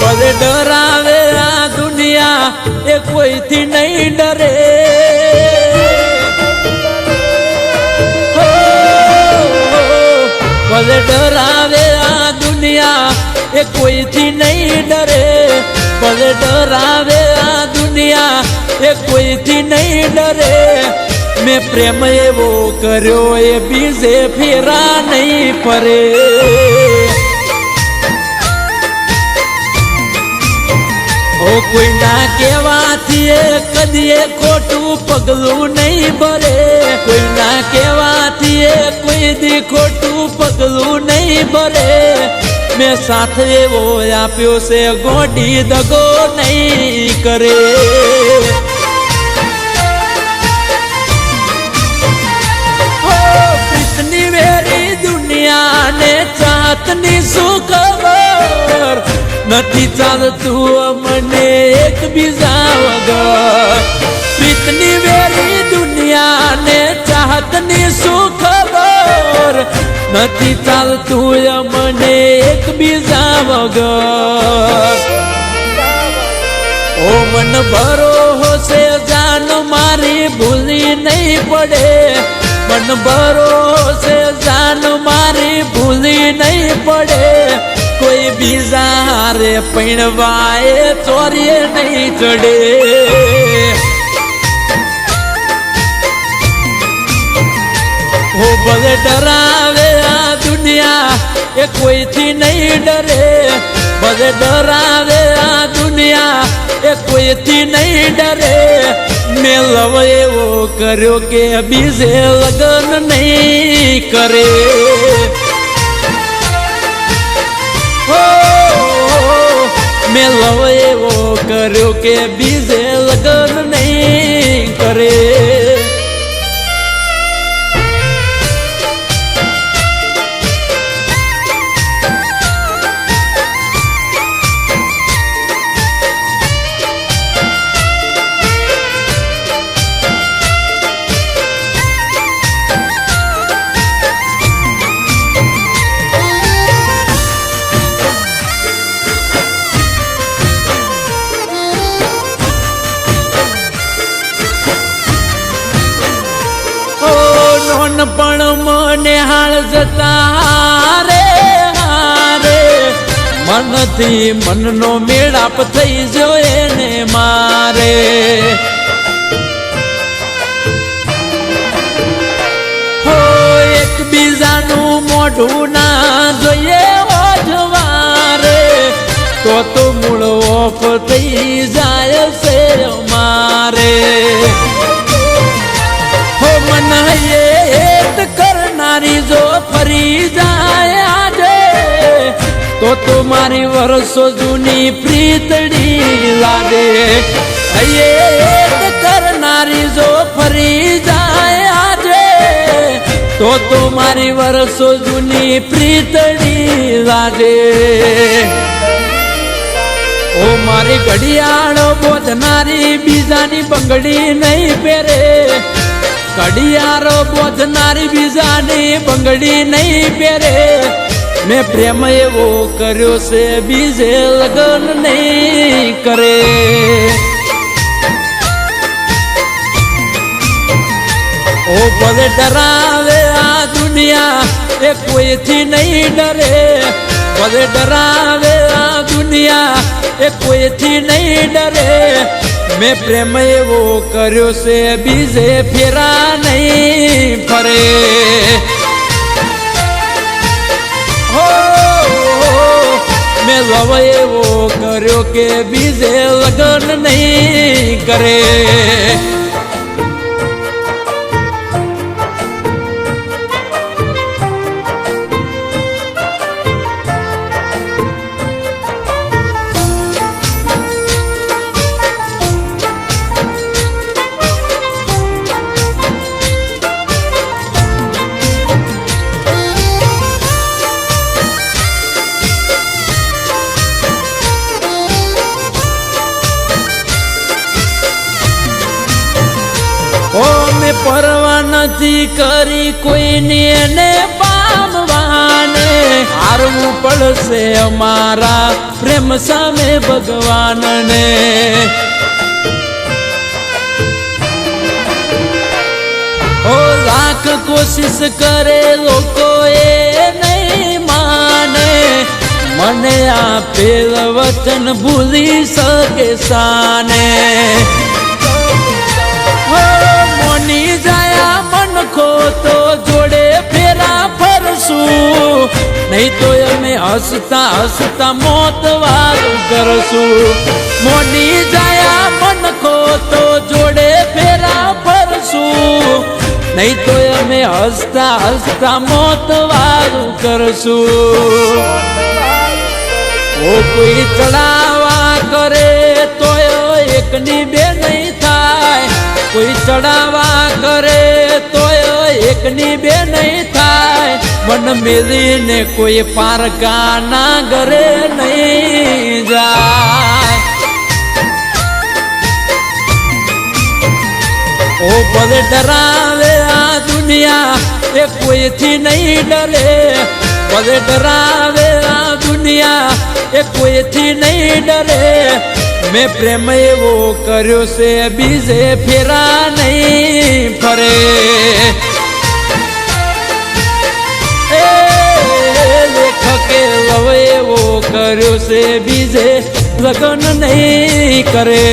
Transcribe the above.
ભલે ડરાવે આ દુનિયા એ કોઈથી નહીં ડરે ભલે ડરાવે આ દુનિયા એ કોઈથી નહીં ડરે ભલે ડરાવે આ દુનિયા એ કોઈથી નહીં ડરે મેં પ્રેમ એવો કર્યો એ બીજે ફેરા નહીં ફરે ઓ કોઈના કહેવાથી કદીએ ખોટું પગલું નહીં ભરે કોઈના કહેવાથી કોઈ દી ખોટું પગલું નહીં ભરે મેં સાથ એવો આપ્યો છે ગોડી દગો નહીં કરે પ્રીતની વેરી દુનિયાને ચાતની શું ખબર નથી ચાલતું મને એકબીજા વગર પ્રીતની વેરી દુનિયાને ચાહતની શું ખબર નથી ચાલતું મને એકબીજા વગર ઓ મન ભરોસે જાન મારી ભૂલી નહીં પડે મન ભરોસે જાન મારી ભૂલી નહીં પડે કોઈ બીજા હારે પૈણવાએ ચોરીએ નહીં ચડે હો ભલે ડરાવે આ દુનિયા એ કોઈથી નહીં ડરે ભલે ડરાવે આ દુનિયા એ કોઈથી નહીં ડરે મેં લવ એવો કર્યો કે બીજે લગ્ન નહીં કરે મેં લવ એવો કર્યો કે બીજે લગ્ન નહીં કરે પણ મને હાળ જતા હારે હારે મનથી મનનો મેળાપ થઈ જોયે ને મારે હો એકબીજાનું મોઢું ના જોઈએ હોજવારે તો મૂળ ઓફ થઈ જાય છે મારે હો મન કરનારી જો ફરી જાય આજે તો મારી વર્ષો જૂની પ્રીતડી લાગે કરનારી જો ફરી જાય આજે તો મારી વર્ષો જૂની પ્રીતડી લાગે ઓ મારી ઘડિયાળો બોધનારી બીજાની બંગડી નહીં પહેરે ઘડિયાળો બોધનારી બીજાની બંગડી નહીં પહેરે મેં પ્રેમ એવો કર્યો છે બીજે લગ્ન નહીં કરે ઓ ભલે ડરાવે આ દુનિયા એ કોઈથી નહીં ડરે ભલે ડરાવે આ દુનિયા એ કોઈથી નહીં ડરે મેં પ્રેમ એવો કર્યો છે બીજે ફેરા નહીં ફરે હો મેં લવ એવો કર્યો કે બીજે લગ્ન નહીં કરે મેં પરવા નથી કરી કોઈને ને પામવાને હારવું પડશે અમારા પ્રેમ સામે ભગવાનને ઓ લાખ કોશિશ કરે લોકો એ નહીં માને મને આપેલ વચન ભૂલી શકે સાને મોની જાયા મન ખો તો જોડે ફેરા ફરશું નહીં તો અમે હસતા હસતા મોત વારું કરશું મોની જાયા મન ખો તો જોડે ફેરા ફરશું નહીં તો અમે હસતા હસતા મોત વારું કરશું ઓ કોઈ ચડાવા કરે તો એકની બે નહીં થાય કોઈ ચડાવા કરે તો એકની બે નહીં થાય મન મેલીને કોઈ પારકા ના ઘરે નહીં જાય ઓ ભલે ડરાવે આ દુનિયા એ કોઈથી નહીં ડરે ભલે ડરાવે આ દુનિયા એ કોઈથી નહીં ડરે મેં પ્રેમ એવો કર્યો છે બીજે ફેરા નહીં ફરે લેખકે લવ એવો કર્યો છે બીજે લગ્ન નહીં કરે